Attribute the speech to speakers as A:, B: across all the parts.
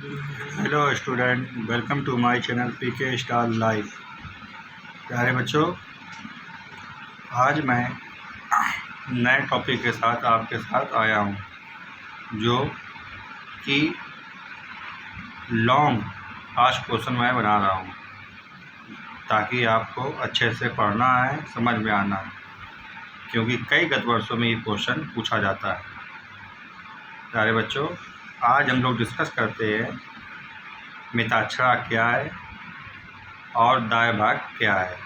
A: Hello student, welcome to my channel PK star live. प्यारे बच्चों, आज मैं नए टॉपिक के साथ आपके साथ आया हूँ, जो कि लॉन्ग आज क्वेश्चन मैं बना रहा हूँ ताकि आपको अच्छे से पढ़ना है, समझ में आना है, क्योंकि कई गत वर्षों में ये क्वेश्चन पूछा जाता है। प्यारे बच्चों, आज हम लोग डिस्कस करते हैं मिताक्षरा क्या है और दाएं भाग क्या है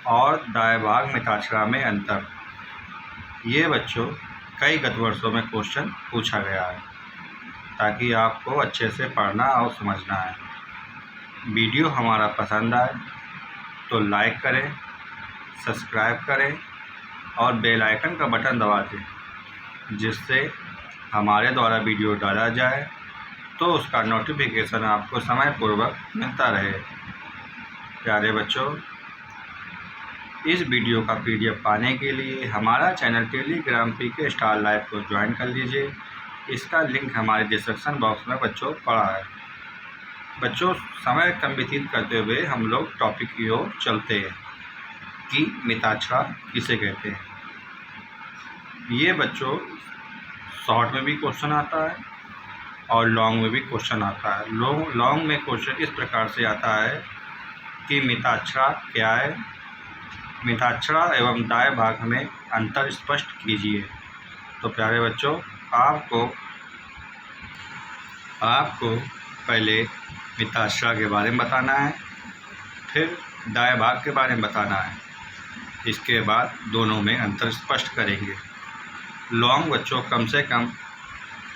A: और दाएं भाग मिताक्षरा में अंतर। ये बच्चों कई गत वर्षों में क्वेश्चन पूछा गया है ताकि आपको अच्छे से पढ़ना और समझना है। वीडियो हमारा पसंद आए तो लाइक करें, सब्सक्राइब करें और बेल आइकन का बटन दबा दें, जिससे हमारे द्वारा वीडियो डाला जाए तो उसका नोटिफिकेशन आपको समय पूर्वक मिलता रहे। प्यारे बच्चों, इस वीडियो का पीडीएफ पाने के लिए हमारा चैनल टेलीग्राम पीके स्टार लाइव को ज्वाइन कर लीजिए। इसका लिंक हमारे डिस्क्रिप्शन बॉक्स में बच्चों पड़ा है। बच्चों, समय कम व्यतीत करते हुए हम लोग टॉपिक की ओर चलते हैं कि मिताक्षरा किसे कहते हैं। ये बच्चों शॉर्ट में भी क्वेश्चन आता है और लॉन्ग में भी क्वेश्चन आता है। लॉन्ग में क्वेश्चन इस प्रकार से आता है कि मिताक्षरा क्या है, मिताक्षरा एवं दाएं भाग में अंतर स्पष्ट कीजिए। तो प्यारे बच्चों, आपको पहले मिताक्षरा के बारे में बताना है, फिर दाएं भाग के बारे में बताना है। इसके बाद दोनों में अंतर स्पष्ट करेंगे। लॉन्ग बच्चों कम से कम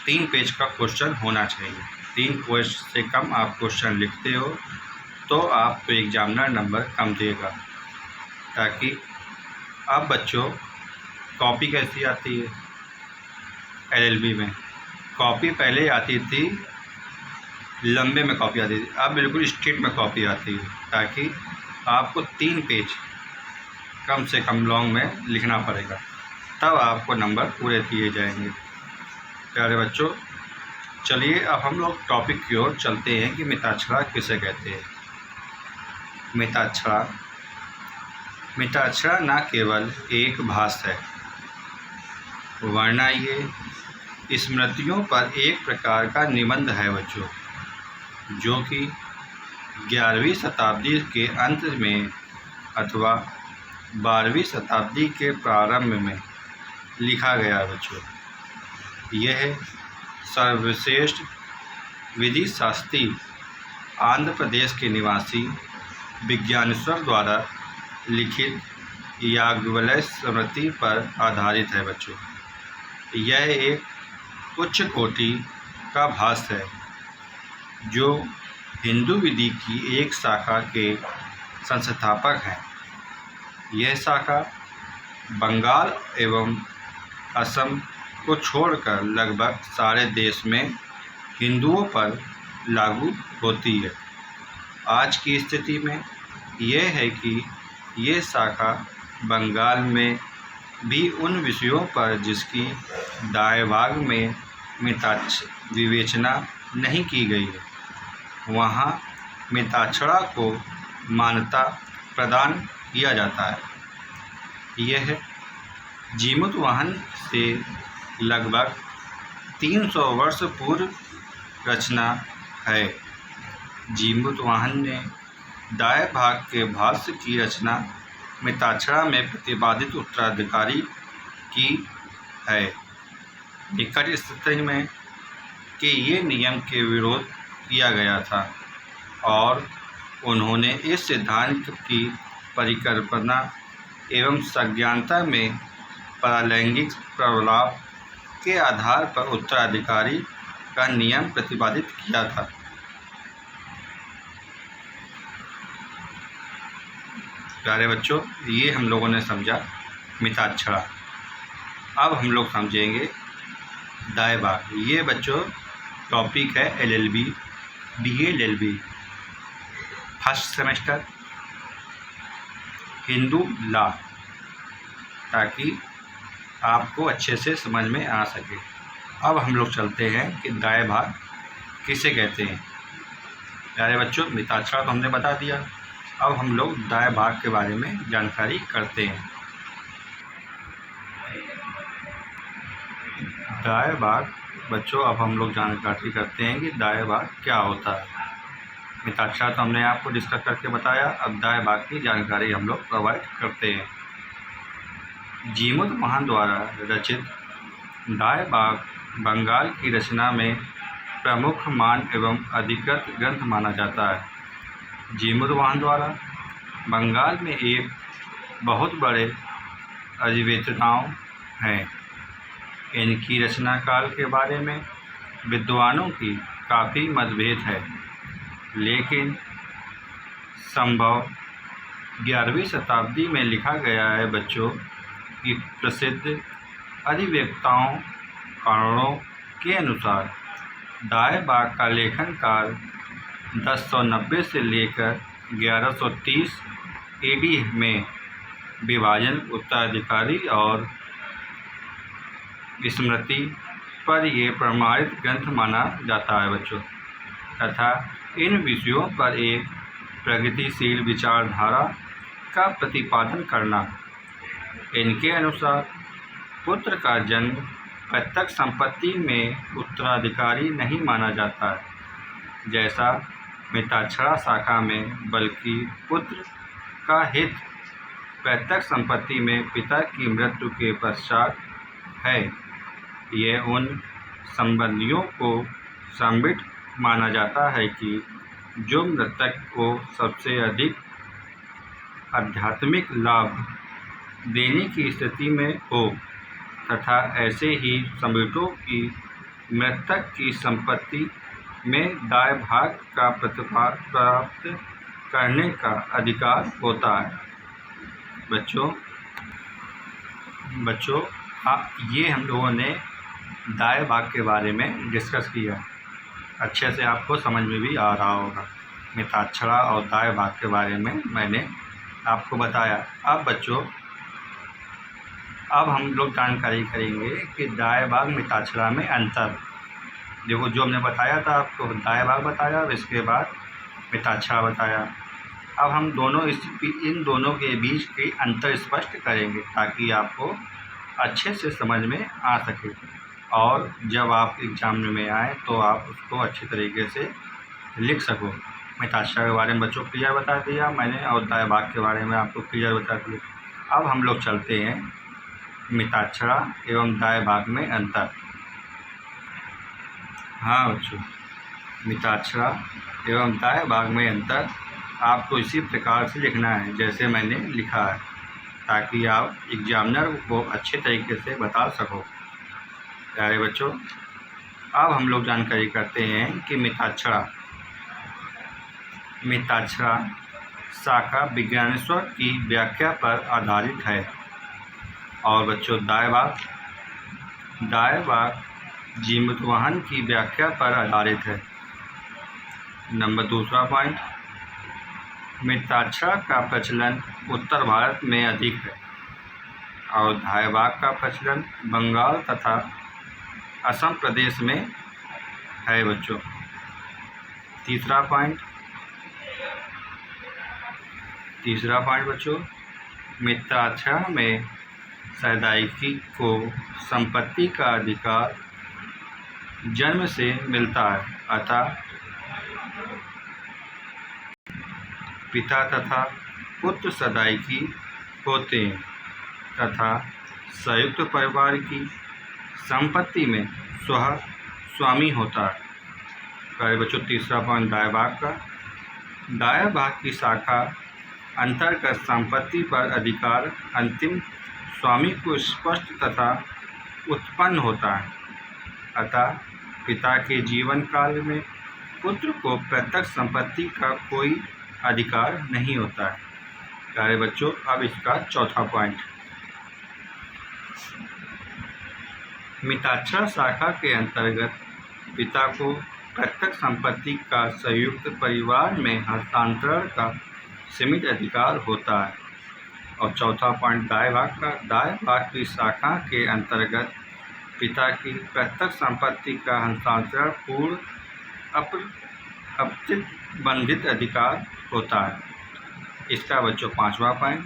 A: 3 पेज का क्वेश्चन होना चाहिए। 3 पेज से कम आप क्वेश्चन लिखते हो तो आपको एग्जामिनर नंबर कम देगा। ताकि अब बच्चों कॉपी कैसी आती है एलएलबी में, कॉपी पहले आती थी लंबे में कॉपी आती थी, अब बिल्कुल स्ट्रेट में कॉपी आती है, ताकि आपको 3 पेज कम से कम लॉन्ग में लिखना पड़ेगा, तब आपको नंबर पूरे दिए जाएंगे। प्यारे बच्चों, चलिए अब हम लोग टॉपिक की ओर चलते हैं कि मिताक्षरा किसे कहते हैं। मिताक्षरा न केवल एक भाषा है, वरना ये स्मृतियों पर एक प्रकार का निबंध है बच्चों, जो कि 11वीं शताब्दी के अंत में अथवा 12वीं शताब्दी के प्रारंभ में लिखा गया बच्चों। यह सर्वश्रेष्ठ विधि शास्त्री आंध्र प्रदेश के निवासी विज्ञानेश्वर द्वारा लिखित याज्ञवल्क्य स्मृति पर आधारित है बच्चों। यह एक उच्च कोटि का भाष्य है, जो हिंदू विधि की एक शाखा के संस्थापक हैं। यह शाखा बंगाल एवं असम को छोड़कर लगभग सारे देश में हिंदुओं पर लागू होती है। आज की स्थिति में यह है कि ये शाखा बंगाल में भी उन विषयों पर जिसकी दाएं भाग में विवेचना नहीं की गई है, वहाँ मिताक्षरा को मान्यता प्रदान किया जाता है। यह जीमूतवाहन से लगभग 300 वर्ष पूर्व रचना है। जीमूतवाहन ने दाएं भाग के भाष्य की रचना मिताक्षरा में प्रतिपादित उत्तराधिकारी की है। निकट स्थिति में कि ये नियम के विरोध किया गया था और उन्होंने इस सिद्धांत की परिकल्पना एवं संज्ञानता में पारलैंगिक प्रभाव के आधार पर उत्तराधिकारी का नियम प्रतिपादित किया था। प्यारे बच्चों, ये हम लोगों ने समझा मिताक्षरा। अब हम लोग समझेंगे दाएं भाग। ये बच्चों टॉपिक है LLB, BA LLB first semester Hindu law, ताकि आपको अच्छे से समझ में आ सके। अब हम लोग चलते हैं कि दाएं भाग किसे कहते हैं। प्यारे बच्चों, मिताक्षरा तो हमने बता दिया। अब हम लोग दाएं भाग के बारे में जानकारी करते हैं। दाएं भाग बच्चों, अब हम लोग जानकारी करते हैं कि दाएं भाग क्या होता है। मिताक्षरा तो हमने आपको डिस्कस करके बताया। अब दाएं भाग की जानकारी हम लोग प्रोवाइड करते हैं। जीमुत महान द्वारा रचित दाएं भाग बंगाल की रचना में प्रमुख मान एवं अधिकृत ग्रंथ माना जाता है। जीमुत महान द्वारा बंगाल में एक बहुत बड़े अभिवेचनाओं हैं। इनकी रचना काल के बारे में विद्वानों की काफ़ी मतभेद है, लेकिन संभव 11वीं शताब्दी में लिखा गया है बच्चों की प्रसिद्ध अधिवक्ताओं कारणों के अनुसार दाएं भाग का लेखन काल 1090 से लेकर 1130 AD में विभाजन, उत्तराधिकारी और स्मृति पर ये प्रमाणित ग्रंथ माना जाता है बच्चों, तथा इन विषयों पर एक प्रगतिशील विचारधारा का प्रतिपादन करना। इनके अनुसार पुत्र का जन्म पैतृक संपत्ति में उत्तराधिकारी नहीं माना जाता है जैसा मिताक्षरा शाखा में, बल्कि पुत्र का हित पैतृक संपत्ति में पिता की मृत्यु के पश्चात है। यह उन संबंधियों को संबित माना जाता है कि जो मृतक को सबसे अधिक आध्यात्मिक लाभ देने की स्थिति में हो, तथा ऐसे ही संबितों की मृतक की संपत्ति में दाएं भाग का प्राप्त करने का अधिकार होता है। बच्चों ये हम लोगों ने दाएं भाग के बारे में डिस्कस किया। अच्छे से आपको समझ में भी आ रहा होगा। मिताक्षरा और दाएं भाग के बारे में मैंने आपको बताया। अब बच्चों, अब हम लोग जानकारी करेंगे कि दाएं भाग मिताक्षरा में अंतर। देखो, जो हमने बताया था आपको, दाएं भाग बताया, इसके बाद मिताक्षरा बताया। अब हम इन दोनों के बीच के अंतर स्पष्ट करेंगे ताकि आपको अच्छे से समझ में आ सके, और जब आप एग्जाम में आए तो आप उसको अच्छे तरीके से लिख सको। मिताक्षरा के बारे में बच्चों क्लियर बता दिया मैंने, और दाएं भाग के बारे में आपको क्लियर बता दिया। अब हम लोग चलते हैं मिताक्षरा एवं दाएं भाग में अंतर। हाँ बच्चों, मिताक्षरा एवं दाएं भाग में अंतर आपको इसी प्रकार से लिखना है जैसे मैंने लिखा है, ताकि आप एग्जामिनर को अच्छे तरीके से बता सको। प्यारे बच्चों, अब हम लोग जानकारी करते हैं कि मिताक्षरा शाखा विज्ञानेश्वर की व्याख्या पर आधारित है। और बच्चों, दाएं भाग जीमुतवाहन की व्याख्या पर आधारित है। दूसरा पॉइंट, मिताक्षरा का प्रचलन उत्तर भारत में अधिक है और दाएं भाग का प्रचलन बंगाल तथा असम प्रदेश में है बच्चों। तीसरा पॉइंट बच्चों, मिताक्षरा में सदाईकी को संपत्ति का अधिकार जन्म से मिलता है, अतः पिता तथा पुत्र सदाईकी होते हैं तथा संयुक्त परिवार की संपत्ति में स्वतः स्वामी होता है। प्यारे बच्चों, तीसरा पॉइंट दाएं भाग की शाखा अंतर्गत संपत्ति पर अधिकार अंतिम स्वामी को स्पष्ट तथा उत्पन्न होता है, अतः पिता के जीवन काल में पुत्र को पैतृक संपत्ति का कोई अधिकार नहीं होता है। प्यारे बच्चों, अब इसका चौथा पॉइंट, मिताक्षरा शाखा के अंतर्गत पिता को पैतृक संपत्ति का संयुक्त परिवार में हस्तांतरण का सीमित अधिकार होता है। और चौथा पॉइंट दाएं भाग की शाखा के अंतर्गत पिता की पैतृक संपत्ति का हस्तांतरण पूर्ण अप्रतिबंधित अधिकार होता है। इसका बच्चों 5वां पॉइंट,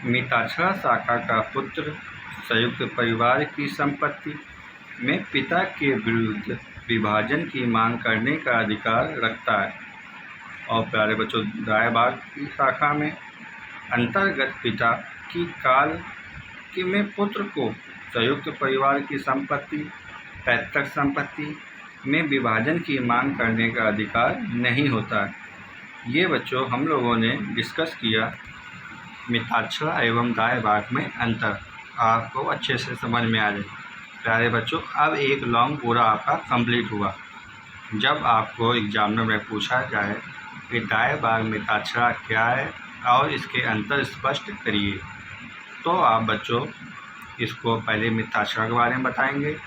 A: मिताक्षरा शाखा का पुत्र संयुक्त परिवार की संपत्ति में पिता के विरुद्ध विभाजन की मांग करने का अधिकार रखता है। और प्यारे बच्चों, दाएं भाग की शाखा में अंतर्गत पिता की काल कि में पुत्र को संयुक्त परिवार की संपत्ति, पैतृक संपत्ति में विभाजन की मांग करने का अधिकार नहीं होता है। ये बच्चों हम लोगों ने डिस्कस किया मिताक्षरा एवं दाएं भाग में अंतर, आपको अच्छे से समझ में आ जाए। प्यारे बच्चों, अब एक लॉन्ग पूरा आपका कंप्लीट हुआ। जब आपको एग्जामिनर में पूछा जाए कि दाएं भाग मिताक्षरा क्या है और इसके अंतर स्पष्ट करिए, तो आप बच्चों इसको पहले मिताक्षरा के बारे में बताएंगे,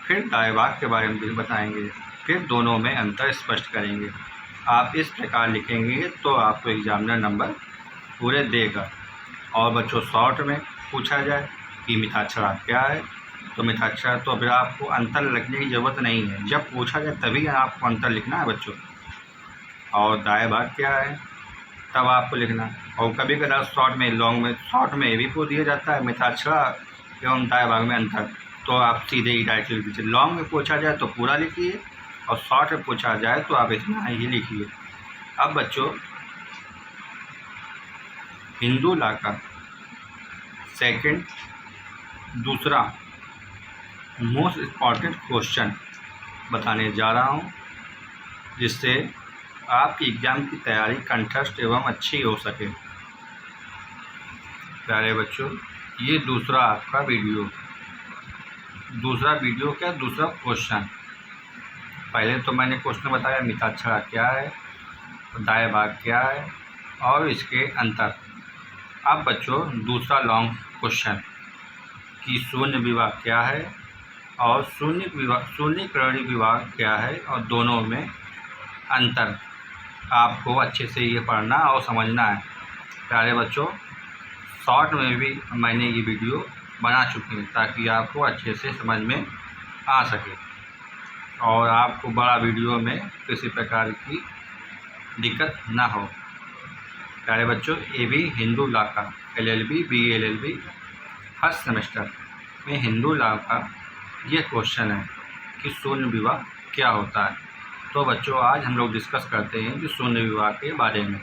A: फिर दाएं भाग के बारे में भी बताएंगे, फिर दोनों में अंतर स्पष्ट करेंगे। आप इस प्रकार लिखेंगे तो आपको एग्जामिनर नंबर पूरे देगा। और बच्चों शॉर्ट में पूछा जाए कि मिताक्षरा क्या है, तो मिताक्षरा तो फिर आपको अंतर लिखने की ज़रूरत नहीं है, जब पूछा जाए तभी आपको अंतर लिखना है बच्चों। और दाएं भाग क्या है तब आपको लिखना। और कभी कभार शॉर्ट में, लॉन्ग में, शॉर्ट में भी पूछ दिया जाता है मिताक्षरा एवं दाएं भाग में अंतर, तो आप सीधे ही डायरेक्ट लिख दीजिए। लॉन्ग में पूछा जाए तो पूरा लिखिए और शॉर्ट में पूछा जाए तो आप इतना ही लिखिए। अब बच्चों हिंदू लॉ का दूसरा मोस्ट इम्पॉर्टेंट क्वेश्चन बताने जा रहा हूँ, जिससे आपकी एग्ज़ाम की तैयारी कंठस्थ एवं अच्छी हो सके। प्यारे बच्चों, ये दूसरा क्वेश्चन। पहले तो मैंने क्वेश्चन बताया मिताक्षरा क्या है, दाएं भाग क्या है और इसके अंतर। अब बच्चों दूसरा लॉन्ग क्वेश्चन कि शून्य विवाह क्या है और शून्यकर्णी विवाह क्या है और दोनों में अंतर। आपको अच्छे से ये पढ़ना और समझना है। प्यारे बच्चों, शॉर्ट में भी मैंने ये वीडियो बना चुकी हूँ ताकि आपको अच्छे से समझ में आ सके और आपको बड़ा वीडियो में किसी प्रकार की दिक्कत ना हो। प्यारे बच्चों, ये भी हिंदू लॉ का LLB BLLB फर्स्ट सेमेस्टर में हिंदू लॉ का ये क्वेश्चन है कि शून्य विवाह क्या होता है। तो बच्चों आज हम लोग डिस्कस करते हैं कि शून्य विवाह के बारे में।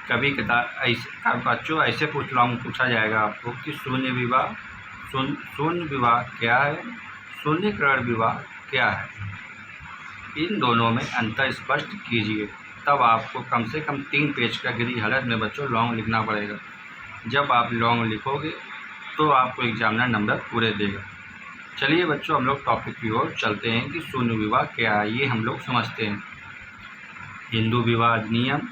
A: कभी कदार बच्चों ऐसे पूछा जाएगा आपको कि शून्य विवाह क्या है, शून्यकरण विवाह क्या है। इन दोनों में अंतर स्पष्ट कीजिए। तब आपको कम से कम 3 पेज का गिरी हालत में बच्चों लॉन्ग लिखना पड़ेगा। जब आप लॉन्ग लिखोगे तो आपको एग्जामिनर नंबर पूरे देगा। चलिए बच्चों, हम लोग टॉपिक की ओर चलते हैं कि शून्य विवाह क्या है, ये हम लोग समझते हैं। हिंदू विवाह अधिनियम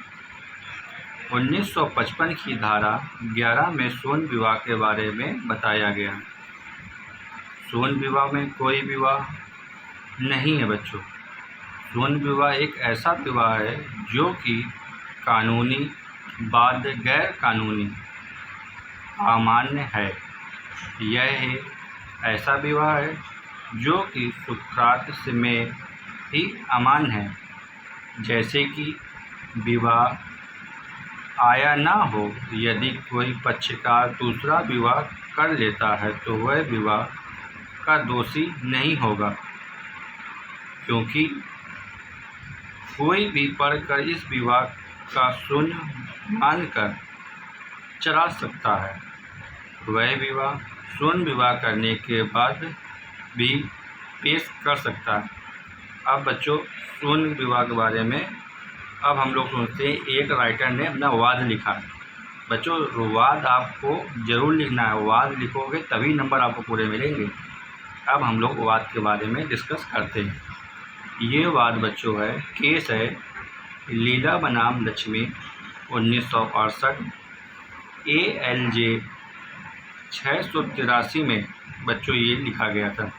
A: 1955 की धारा 11 में शून्य विवाह के बारे में बताया गया। शून्य विवाह में कोई विवाह नहीं है बच्चों। शून्य विवाह एक ऐसा विवाह है जो कि कानूनी, बाध्य, गैर कानूनी, अमान्य है। यह ऐसा विवाह है जो कि शुक्रार्थ में ही अमान्य है, जैसे कि विवाह आया ना हो। यदि कोई पक्षकार दूसरा विवाह कर लेता है तो वह विवाह का दोषी नहीं होगा, क्योंकि कोई भी पढ़कर इस विवाह का शून्य मानकर चला सकता है। वह विवाह शून्य विवाह करने के बाद भी पेश कर सकता है। अब बच्चों शून्य विवाह के बारे में अब हम लोग सुनते हैं। एक राइटर ने अपना वाद लिखा है। बच्चों वाद आपको ज़रूर लिखना है, वाद लिखोगे तभी नंबर आपको पूरे मिलेंगे। अब हम लोग वाद के बारे में डिस्कस करते हैं। ये वाद बच्चों है, केस है लीला बनाम लक्ष्मी 1968 ALJ 683 में बच्चों ये लिखा गया था।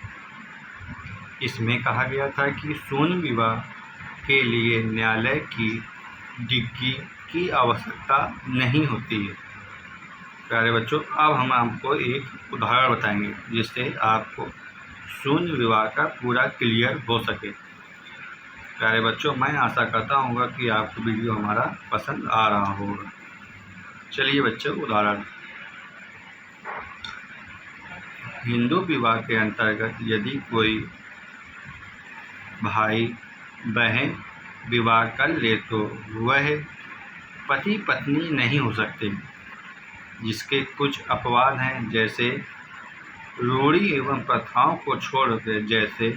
A: इसमें कहा गया था कि शून्य विवाह के लिए न्यायालय की डिग्री की आवश्यकता नहीं होती है। प्यारे बच्चों, अब हम आपको एक उदाहरण बताएंगे जिससे आपको शून्य विवाह का पूरा क्लियर हो सके। प्यारे बच्चों, मैं आशा करता हूँ कि आपको वीडियो हमारा पसंद आ रहा होगा। चलिए बच्चों, उदाहरण। हिंदू विवाह के अंतर्गत यदि कोई भाई बहन विवाह कर ले तो वह पति पत्नी नहीं हो सकते, जिसके कुछ अपवाद हैं, जैसे रूढ़ी एवं प्रथाओं को छोड़कर। जैसे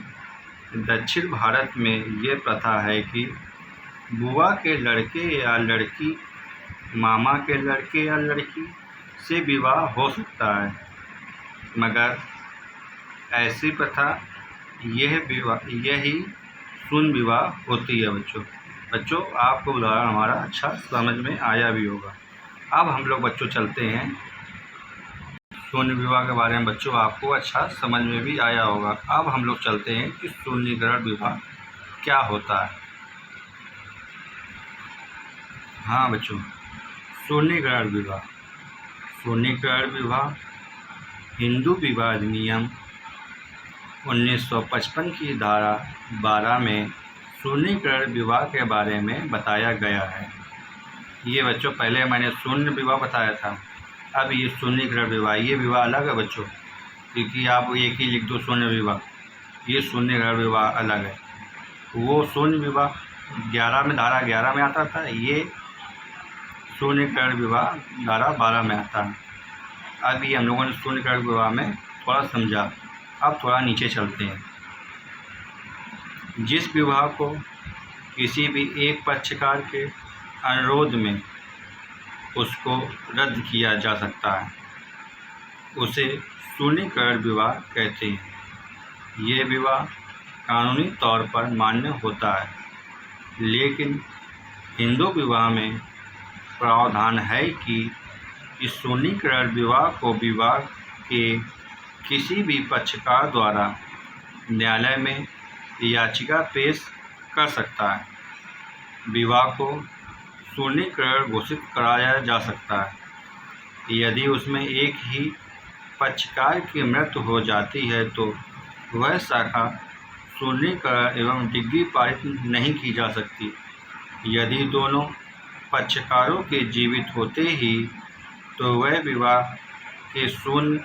A: दक्षिण भारत में ये प्रथा है कि बुआ के लड़के या लड़की मामा के लड़के या लड़की से विवाह हो सकता है, मगर ऐसी प्रथा यही शून्य विवाह होती है। बच्चों आपको उदाहरण हमारा अच्छा समझ में आया भी होगा। अब हम लोग बच्चों चलते हैं शून्य विवाह के बारे में। बच्चों आपको अच्छा समझ में भी आया होगा। अब हम लोग चलते हैं कि शून्यकरण विवाह क्या होता है। हाँ बच्चों, शून्यकरण विवाह हिंदू विवाह अधिनियम 1955 की धारा 12 में शून्यकरण विवाह के बारे में बताया गया है। ये बच्चों पहले मैंने शून्य विवाह बताया था, अब ये शून्यकरण विवाह। ये विवाह अलग है बच्चों, क्योंकि आप एक ही लिख दो शून्य विवाह, ये शून्यकरण विवाह अलग है। वो शून्य विवाह 11 में, धारा 11 में आता था, ये शून्यकरण विवाह धारा 12 में आता है। अब ये हम लोगों ने शून्यकरण विवाह में थोड़ा समझा। अब थोड़ा नीचे चलते हैं। जिस विवाह को किसी भी एक पक्षकार के अनुरोध में उसको रद्द किया जा सकता है, उसे शून्यकरण विवाह कहते हैं। ये विवाह कानूनी तौर पर मान्य होता है, लेकिन हिंदू विवाह में प्रावधान है कि इस शून्यकरण विवाह को विवाह के किसी भी पक्षकार द्वारा न्यायालय में याचिका पेश कर सकता है। विवाह को शून्यकरण घोषित कराया जा सकता है यदि उसमें एक ही पक्षकार की मृत्यु हो जाती है, तो वह शाखा शून्यकरण एवं डिग्री पारित नहीं की जा सकती। यदि दोनों पक्षकारों के जीवित होते ही तो वह विवाह के शून्य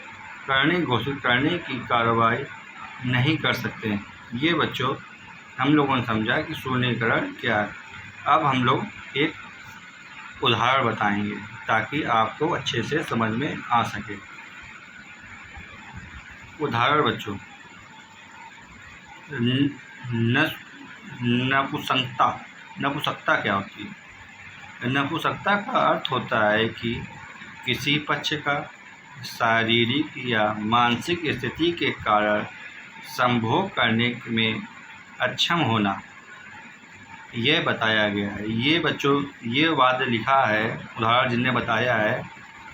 A: करने घोषित करने की कार्रवाई नहीं कर सकते। ये बच्चों हम लोगों ने समझा कि शून्यकरण क्या है। अब हम लोग एक उदाहरण बताएंगे ताकि आपको अच्छे से समझ में आ सके। उदाहरण बच्चों, नपुंसकता क्या होती है? नपुंसकता का अर्थ होता है कि किसी पक्ष का शारीरिक या मानसिक स्थिति के कारण संभोग करने में अक्षम होना, यह बताया गया है। ये बच्चों ये वाद लिखा है, उदाहरण जिनने बताया है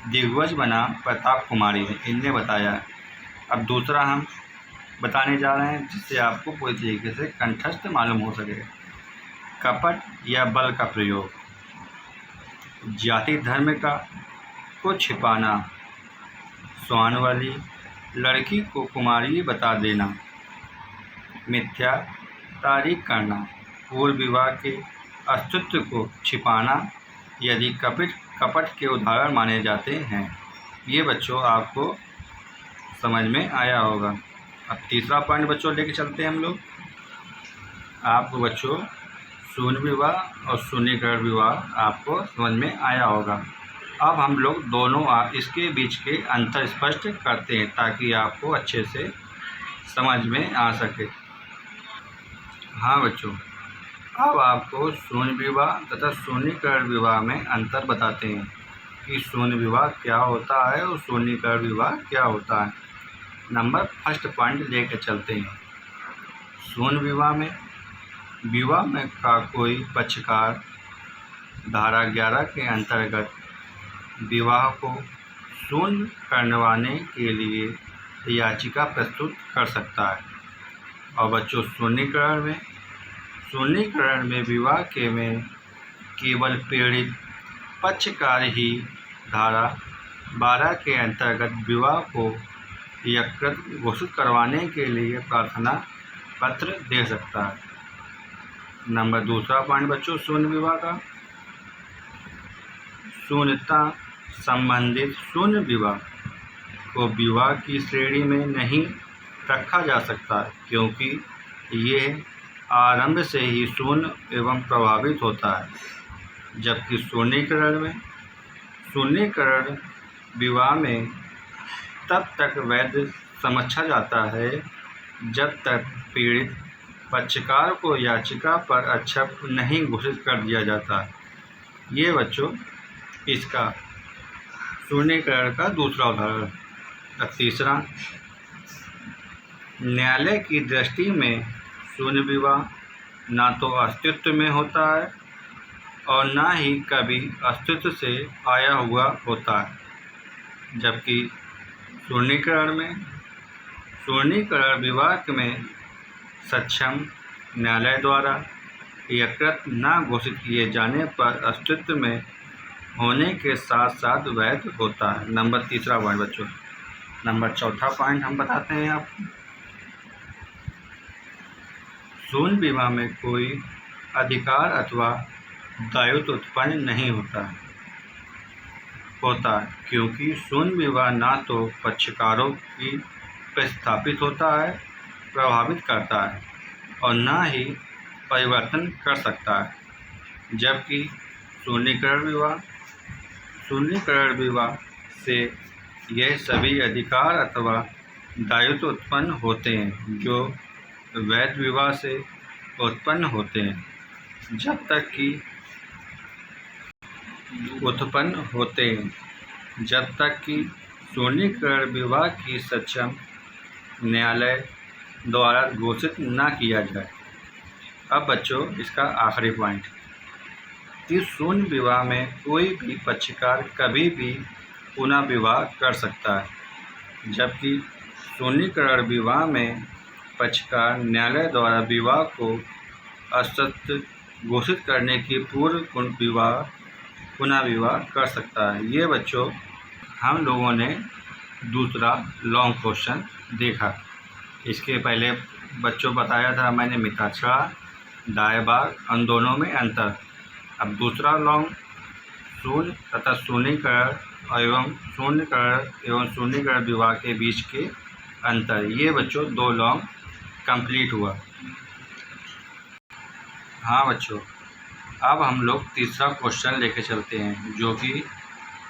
A: दिग्गज बनाम प्रताप कुमारी ने, इनने बताया है। अब दूसरा हम बताने जा रहे हैं जिससे आपको पूरी तरीके से कंठस्थ मालूम हो सके। कपट या बल का प्रयोग, जाति धर्म को छिपाना, स्वान वाली लड़की को कुमारी बता देना, मिथ्या तारीख करना, पूर्व विवाह के अस्तित्व को छिपाना यदि कपट के उदाहरण माने जाते हैं। ये बच्चों आपको समझ में आया होगा। अब तीसरा पॉइंट बच्चों लेके चलते हैं हम लोग। आपको बच्चों शून्य विवाह और शून्यकरण विवाह आपको समझ में आया होगा। अब हम लोग दोनों इसके बीच के अंतर स्पष्ट करते हैं ताकि आपको अच्छे से समझ में आ सके। हाँ बच्चों, अब आपको शून्य विवाह तथा शून्यकरण विवाह में अंतर बताते हैं कि शून्य विवाह क्या होता है और शून्यकरण विवाह क्या होता है। नंबर फर्स्ट पॉइंट लेकर चलते हैं। शून्य विवाह में का कोई पक्षकार धारा 11 के अंतर्गत विवाह को शून्य करवाने के लिए याचिका प्रस्तुत कर सकता है। और बच्चों शून्यकरण में विवाह में केवल पीड़ित पक्षकार ही धारा 12 के अंतर्गत विवाह को यकृत घोषित करवाने के लिए प्रार्थना पत्र दे सकता है। नंबर दूसरा पॉइंट बच्चों शून्य विवाह का। शून्यता संबंधित शून्य विवाह को विवाह की श्रेणी में नहीं रखा जा सकता क्योंकि ये आरंभ से ही शून्य एवं प्रभावित होता है, जबकि शून्यकरण विवाह में तब तक वैध समझा जाता है जब तक पीड़ित पक्षकार को याचिका पर आक्षेप नहीं घोषित कर दिया जाता। ये बच्चों इसका शून्यकरण का दूसरा उदाहरण। तीसरा, न्यायालय की दृष्टि में शून्य विवाह ना तो अस्तित्व में होता है और ना ही कभी अस्तित्व से आया हुआ होता है, जबकि शून्यकरण विवाह में सक्षम न्यायालय द्वारा यकृत न घोषित किए जाने पर अस्तित्व में होने के साथ साथ वैध होता है। नंबर तीसरा पॉइंट बच्चों। नंबर चौथा पॉइंट हम बताते हैं आपको। शून्य विवाह में कोई अधिकार अथवा दायित्व उत्पन्न नहीं होता है क्योंकि शून्य विवाह ना तो पक्षकारों की प्रस्थापित होता है, प्रभावित करता है और ना ही परिवर्तन कर सकता है, जबकि शून्यकरण विवाह से यह सभी अधिकार अथवा दायित्व उत्पन्न होते हैं जो वैध विवाह से उत्पन्न होते हैं, जब तक कि शून्यकरण विवाह की सक्षम न्यायालय द्वारा घोषित न किया जाए। अब बच्चों इसका आखिरी पॉइंट कि शून्य विवाह में कोई भी पक्षकार कभी भी पुनः विवाह कर सकता है, जबकि शून्यकरण विवाह में पक्षकार न्यायालय द्वारा विवाह को असत्य घोषित करने की पूर्व पुनः विवाह कर सकता है। ये बच्चों हम लोगों ने दूसरा लॉन्ग क्वेश्चन देखा। इसके पहले बच्चों बताया था मैंने मिताक्षरा, दायभाग उन दोनों में अंतर। अब दूसरा लॉन्ग शून्य तथा शून्यकरण एवं शून्यकरण विवाह के बीच के अंतर। ये बच्चों दो लॉन्ग कंप्लीट हुआ। हाँ बच्चों, अब हम लोग तीसरा क्वेश्चन लेके चलते हैं, जो कि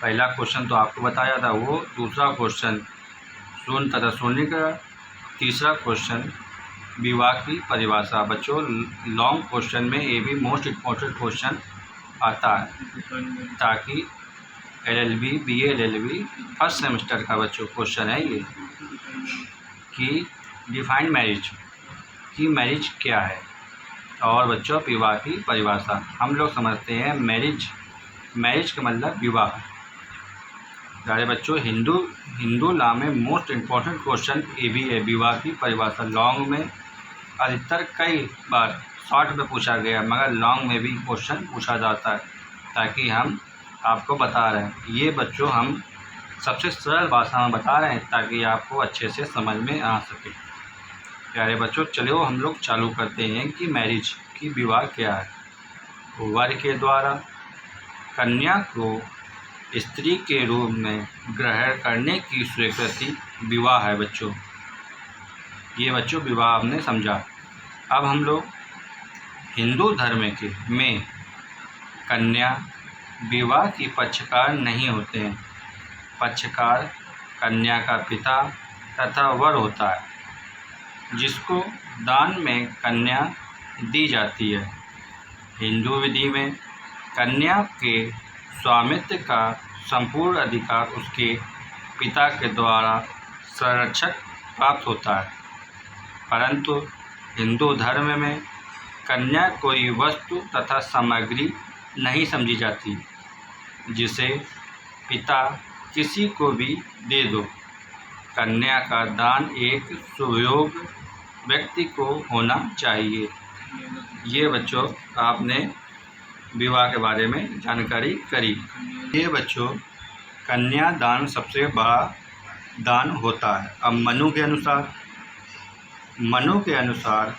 A: पहला क्वेश्चन तो आपको बताया था वो, दूसरा क्वेश्चन शून्य तथा शून्यकरण, तीसरा क्वेश्चन विवाह की परिभाषा। बच्चों लॉन्ग क्वेश्चन में ये भी मोस्ट इम्पोर्टेंट क्वेश्चन आता है, ताकि LLB BA LLB first semester का बच्चों क्वेश्चन है ये कि डिफाइंड मैरिज क्या है, और बच्चों विवाह की परिभाषा। हम लोग समझते हैं मैरिज का मतलब विवाह। सारे बच्चों हिंदू लॉ में मोस्ट इम्पोर्टेंट क्वेश्चन ये भी है, विवाह की परिभाषा। लॉन्ग में अधिकतर कई बार शॉर्ट में पूछा गया, मगर लॉन्ग में भी क्वेश्चन पूछा जाता है, ताकि हम आपको बता रहे हैं। ये बच्चों हम सबसे सरल भाषा में बता रहे हैं ताकि आपको अच्छे से समझ में आ सके। प्यारे बच्चों चलो हम लोग चालू करते हैं कि मैरिज की विवाह क्या है। वर के द्वारा कन्या को स्त्री के रूप में ग्रहण करने की स्वीकृति विवाह है बच्चों। ये बच्चों विवाह आपने समझा। अब हम लोग हिंदू धर्म में कन्या विवाह की पक्षकार नहीं होते हैं। पक्षकार कन्या का पिता तथा वर होता है, जिसको दान में कन्या दी जाती है। हिंदू विधि में कन्या के स्वामित्व का संपूर्ण अधिकार उसके पिता के द्वारा संरक्षक प्राप्त होता है, परंतु हिंदू धर्म में कन्या कोई वस्तु तथा सामग्री नहीं समझी जाती जिसे पिता किसी को भी दे दो। कन्या का दान एक सुयोग्य व्यक्ति को होना चाहिए। ये बच्चों आपने विवाह के बारे में जानकारी करी। ये बच्चों कन्यादान सबसे बड़ा दान होता है। अब मनु के अनुसार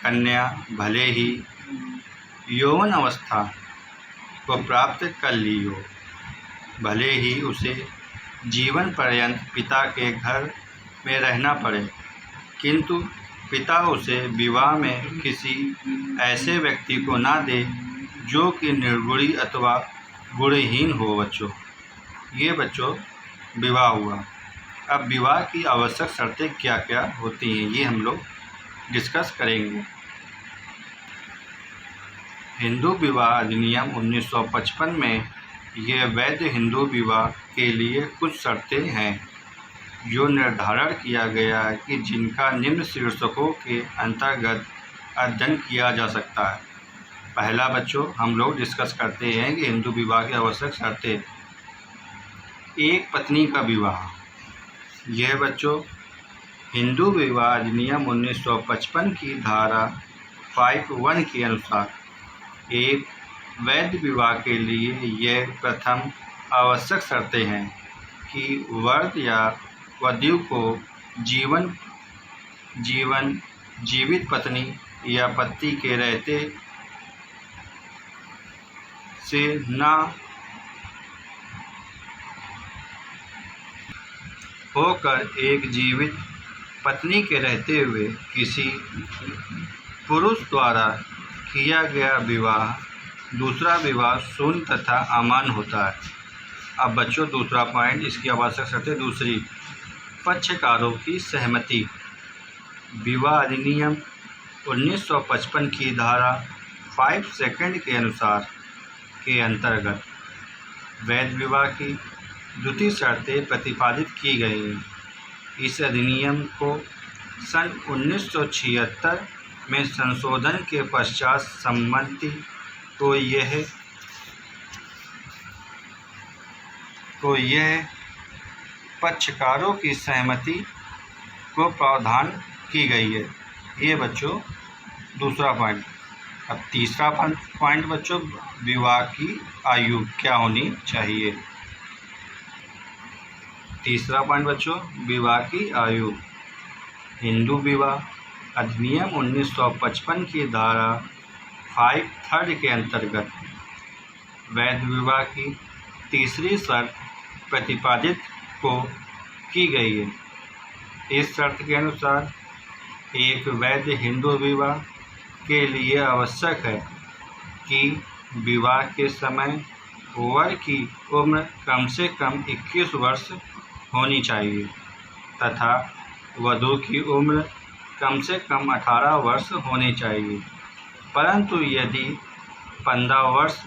A: कन्या भले ही यौवन अवस्था को प्राप्त कर ली हो, भले ही उसे जीवन पर्यंत पिता के घर में रहना पड़े, किंतु पिता उसे विवाह में किसी ऐसे व्यक्ति को ना दे जो कि निर्गुणी अथवा गुणहीन हो। बच्चों, ये बच्चों विवाह हुआ। अब विवाह की आवश्यक शर्तें क्या क्या होती हैं, ये हम लोग डिस्कस करेंगे। हिंदू विवाह अधिनियम 1955 में यह वैध हिंदू विवाह के लिए कुछ शर्तें हैं जो निर्धारण किया गया है कि जिनका निम्न शीर्षकों के अंतर्गत अध्ययन किया जा सकता है। पहला बच्चों हम लोग डिस्कस करते हैं कि हिंदू विवाह की आवश्यक शर्तें। एक पत्नी का विवाह। यह बच्चों हिंदू विवाह अधिनियम 1955 की धारा 5(1) के अनुसार एक वैध विवाह के लिए यह प्रथम आवश्यक शर्तें हैं कि वर या वधू को जीवित पत्नी या पति के रहते से ना होकर एक जीवित पत्नी के रहते हुए किसी पुरुष द्वारा किया गया विवाह दूसरा विवाह शून्य तथा अमान्य होता है। अब बच्चों दूसरा पॉइंट, इसकी आवश्यक शर्तें दूसरी, पक्षकारों की सहमति। विवाह अधिनियम 1955 की धारा 5(2) के अनुसार के अंतर्गत वैध विवाह की द्वितीय शर्तें प्रतिपादित की गई हैं। इस अधिनियम को सन 1976 में संशोधन के पश्चात सम्मति तो यह पक्षकारों की सहमति को प्रावधान की गई है। ये बच्चों दूसरा पॉइंट। अब तीसरा पॉइंट बच्चों, विवाह की आयु क्या होनी चाहिए। तीसरा पॉइंट बच्चों, विवाह की आयु। हिंदू विवाह अधिनियम 1955 की धारा 5(3) के अंतर्गत वैध विवाह की तीसरी शर्त प्रतिपादित को की गई है। इस शर्त के अनुसार एक वैध हिंदू विवाह के लिए आवश्यक है कि विवाह के समय वर की उम्र कम से कम 21 वर्ष होनी चाहिए तथा वधू की उम्र कम से कम 18 वर्ष होनी चाहिए। परंतु यदि 15 वर्ष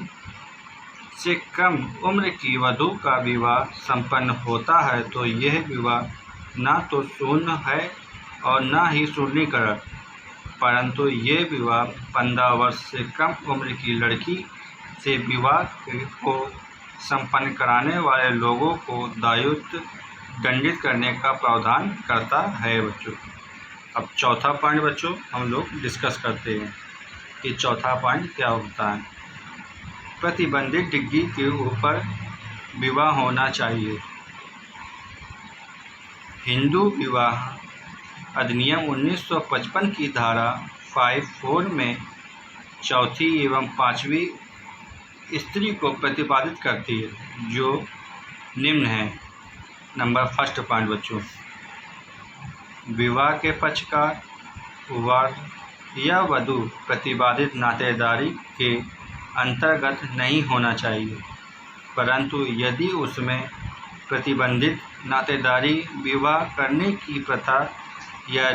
A: से कम उम्र की वधू का विवाह संपन्न होता है तो यह विवाह न तो शून्य है और न ही शून्यकरण, परंतु ये विवाह 15 वर्ष से कम उम्र की लड़की से विवाह को संपन्न कराने वाले लोगों को दंडित करने का प्रावधान करता है बच्चों। अब चौथा पॉइंट बच्चों हम लोग डिस्कस करते हैं कि चौथा पॉइंट क्या होता है। प्रतिबंधित डिग्री के ऊपर विवाह होना चाहिए। हिंदू विवाह अधिनियम 1955 की धारा 5(4) में चौथी एवं पांचवी स्त्री को प्रतिपादित करती है जो निम्न है। नंबर फर्स्ट पॉइंट बच्चों, विवाह के पक्षकार वर या वधू प्रतिपादित नातेदारी के अंतर्गत नहीं होना चाहिए, परंतु यदि उसमें प्रतिबंधित नातेदारी विवाह करने की प्रथा या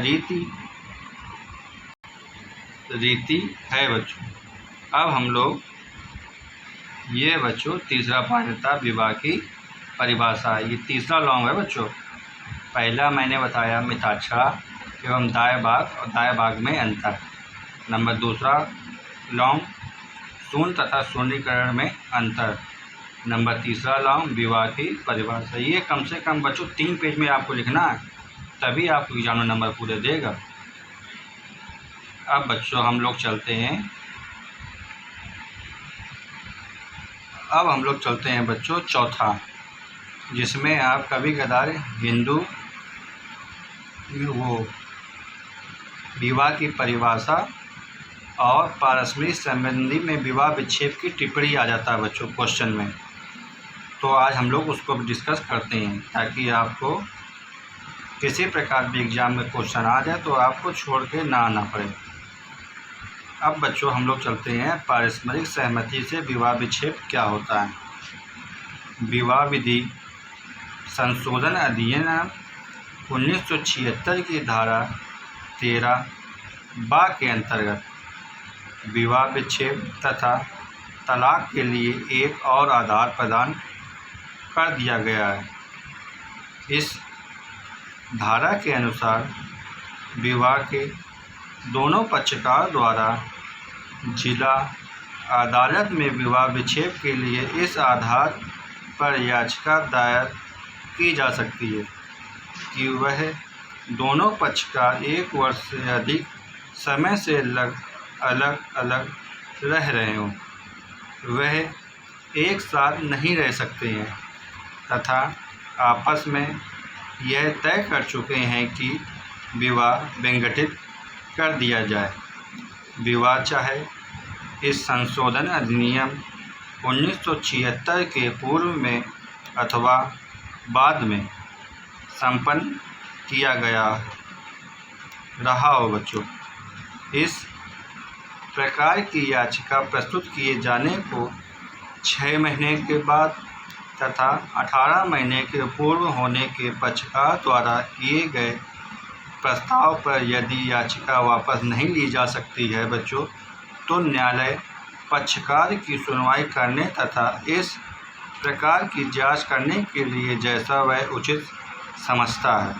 A: रीति है बच्चों। अब हम लोग ये बच्चों तीसरा पॉइंट था विवाह की परिभाषा। ये तीसरा लॉन्ग है बच्चों। पहला मैंने बताया मिताक्षरा एवं दाएं भाग और दाएं भाग में अंतर। नंबर दूसरा लॉन्ग शून्य तथा शून्यकरण में अंतर। नंबर तीसरा लॉन्ग विवाह की परिभाषा। ये कम से कम बच्चों 3 पेज में आपको लिखना है, तभी आपको एग्जाम में नंबर पूरे देगा। अब बच्चों हम लोग चलते हैं बच्चों चौथा। जिसमें आप कभी कदार हिंदू विवाह की परिभाषा और पारस्परिक संबंधी में विवाह विच्छेद की टिप्पणी आ जाता है बच्चों क्वेश्चन में। तो आज हम लोग उसको डिस्कस करते हैं ताकि आपको किसी प्रकार भी एग्ज़ाम में क्वेश्चन आ जाए तो आपको छोड़ के ना आना पड़े। अब बच्चों हम लोग चलते हैं पारस्परिक सहमति से विवाह विच्छेद क्या होता है। विवाह विधि संशोधन अधिनियम 1976 की धारा 13 बा के अंतर्गत विवाह विच्छेद तथा तलाक के लिए एक और आधार प्रदान कर दिया गया है। इस धारा के अनुसार विवाह के दोनों पक्षकार द्वारा जिला अदालत में विवाह विच्छेद के लिए इस आधार पर याचिका दायर की जा सकती है कि वह दोनों पक्षकार 1 वर्ष से अधिक समय से अलग अलग रह रहे हों, वह एक साथ नहीं रह सकते हैं तथा आपस में यह तय कर चुके हैं कि विवाह विघटित कर दिया जाए। विवाह चाहे इस संशोधन अधिनियम 1976 के पूर्व में अथवा बाद में संपन्न किया गया रहा हो बच्चों। इस प्रकार की याचिका प्रस्तुत किए जाने को 6 महीने के बाद तथा 18 महीने के पूर्व होने के पक्षकार द्वारा किए गए प्रस्ताव पर यदि याचिका वापस नहीं ली जा सकती है बच्चों, तो न्यायालय पक्षकार की सुनवाई करने तथा इस प्रकार की जांच करने के लिए जैसा वह उचित समझता है,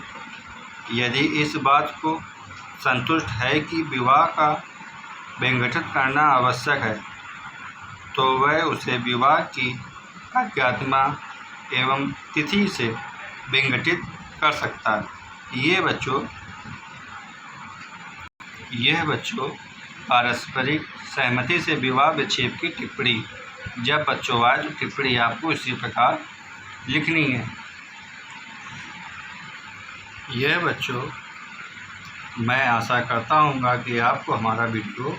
A: यदि इस बात को संतुष्ट है कि विवाह का विघटित करना आवश्यक है, तो वह उसे विवाह की अज्ञातमा एवं तिथि से विघटित कर सकता है। यह बच्चों पारस्परिक सहमति से विवाह विच्छेद की टिप्पणी जब बच्चों आए तो टिप्पणी आपको इसी प्रकार लिखनी है। यह बच्चों मैं आशा करता हूँ कि आपको हमारा वीडियो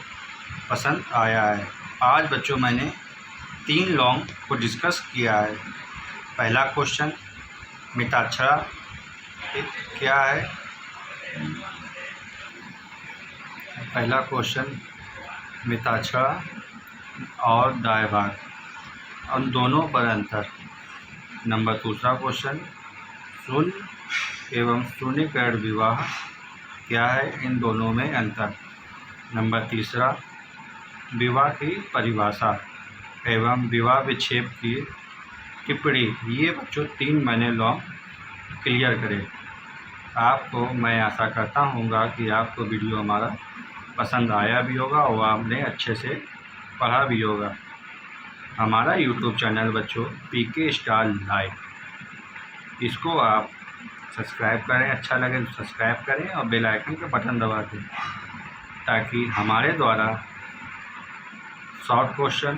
A: पसंद आया है। आज बच्चों मैंने 3 लॉन्ग को डिस्कस किया है। पहला क्वेश्चन मिताक्षरा क्या है, पहला क्वेश्चन मिताक्षरा और दायभाग, उन दोनों पर अंतर। नंबर दूसरा क्वेश्चन शून्य एवं शून्यकरण विवाह क्या है, इन दोनों में अंतर। नंबर तीसरा विवाह की परिभाषा एवं विवाह विच्छेद की टिप्पणी। ये बच्चों 3 मैंने लॉन्ग क्लियर करे। आपको मैं आशा करता हूँ कि आपको वीडियो हमारा पसंद आया भी होगा और आपने अच्छे से पढ़ा भी होगा। हमारा यूट्यूब चैनल बच्चों पीके स्टार लाइव, इसको आप सब्सक्राइब करें, अच्छा लगे तो सब्सक्राइब करें और बेल आइकन का बटन दबा दें ताकि हमारे द्वारा शॉर्ट क्वेश्चन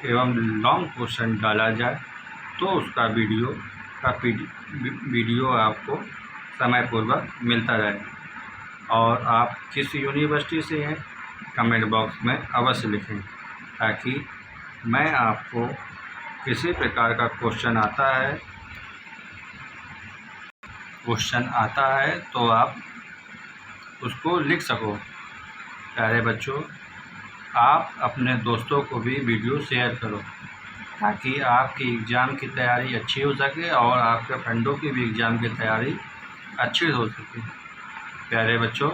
A: एवं लॉन्ग क्वेश्चन डाला जाए तो उसका वीडियो आपको समयपूर्वक मिलता रहे। और आप किस यूनिवर्सिटी से हैं कमेंट बॉक्स में अवश्य लिखें ताकि मैं आपको किसी प्रकार का क्वेश्चन आता है तो आप उसको लिख सको। प्यारे बच्चों, आप अपने दोस्तों को भी वीडियो शेयर करो ताकि आपकी एग्ज़ाम की तैयारी अच्छी हो सके और आपके फ्रेंडों की भी एग्ज़ाम की तैयारी अच्छी हो सके। प्यारे बच्चों,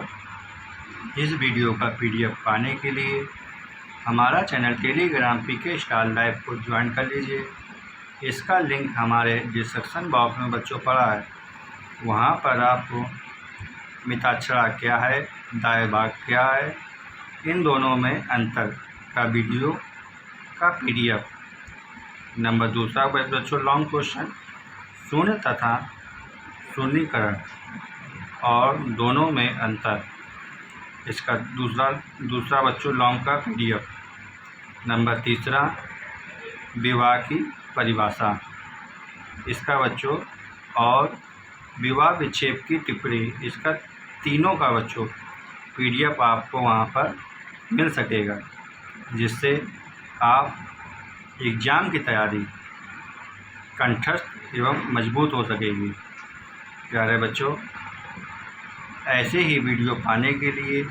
A: इस वीडियो का PDF पाने के लिए हमारा चैनल टेलीग्राम पीके स्टार लाइव को ज्वाइन कर लीजिए। इसका लिंक हमारे डिस्क्रिप्शन बॉक्स में बच्चों पड़ा है। वहाँ पर आपको मिताक्षरा क्या है, दायभाग क्या है, इन दोनों में अंतर का वीडियो का PDF। नंबर दूसरा बच्चों लॉन्ग क्वेश्चन शून्य तथा शून्यकरण और दोनों में अंतर, इसका दूसरा बच्चों लॉन्ग का PDF। नंबर तीसरा विवाह की परिभाषा इसका बच्चों और विवाह विच्छेद की टिप्पणी, इसका तीनों का बच्चों PDF आपको वहाँ पर मिल सकेगा, जिससे आप एग्ज़ाम की तैयारी कंठस्थ एवं मजबूत हो सकेगी। प्यारे बच्चों, ऐसे ही वीडियो पाने के लिए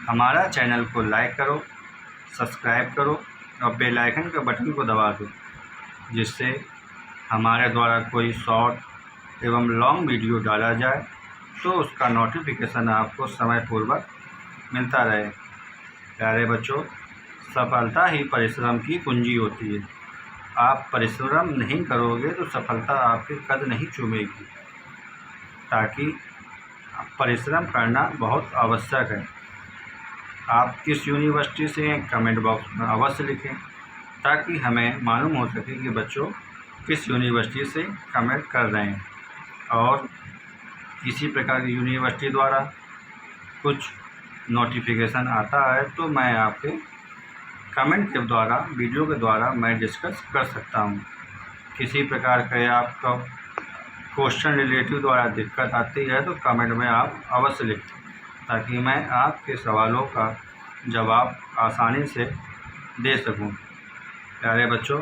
A: हमारा चैनल को लाइक करो, सब्सक्राइब करो और बेल आइकन के बटन को दबा दो, जिससे हमारे द्वारा कोई शॉर्ट एवं लॉन्ग वीडियो डाला जाए तो उसका नोटिफिकेशन आपको समयपूर्वक मिलता रहे। प्यारे बच्चों, सफलता ही परिश्रम की कुंजी होती है। आप परिश्रम नहीं करोगे तो सफलता आपके कद नहीं चूमेगी। ताकि परिश्रम करना बहुत आवश्यक है। आप किस यूनिवर्सिटी से हैं, कमेंट बॉक्स में अवश्य लिखें, ताकि हमें मालूम हो सके कि बच्चों किस यूनिवर्सिटी से कमेंट कर रहे हैं। और किसी प्रकार की यूनिवर्सिटी द्वारा कुछ नोटिफिकेशन आता है तो मैं आपके कमेंट के द्वारा, वीडियो के द्वारा मैं डिस्कस कर सकता हूं। किसी प्रकार के आपका क्वेश्चन रिलेटिव द्वारा दिक्कत आती है तो कमेंट में आप अवश्य लिखें, ताकि मैं आपके सवालों का जवाब आसानी से दे सकूं। प्यारे बच्चों,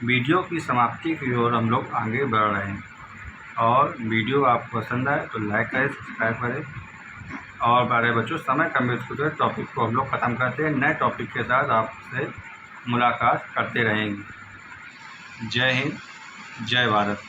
A: वीडियो की समाप्ति की ओर हम लोग आगे बढ़ रहे हैं, और वीडियो आपको पसंद आए तो लाइक करें, सब्सक्राइब करें। और प्यारे बच्चों, समय कम होते टॉपिक को हम लोग ख़त्म करते हैं, नए टॉपिक के साथ आपसे मुलाकात करते रहेंगे। जय हिंद, जय भारत।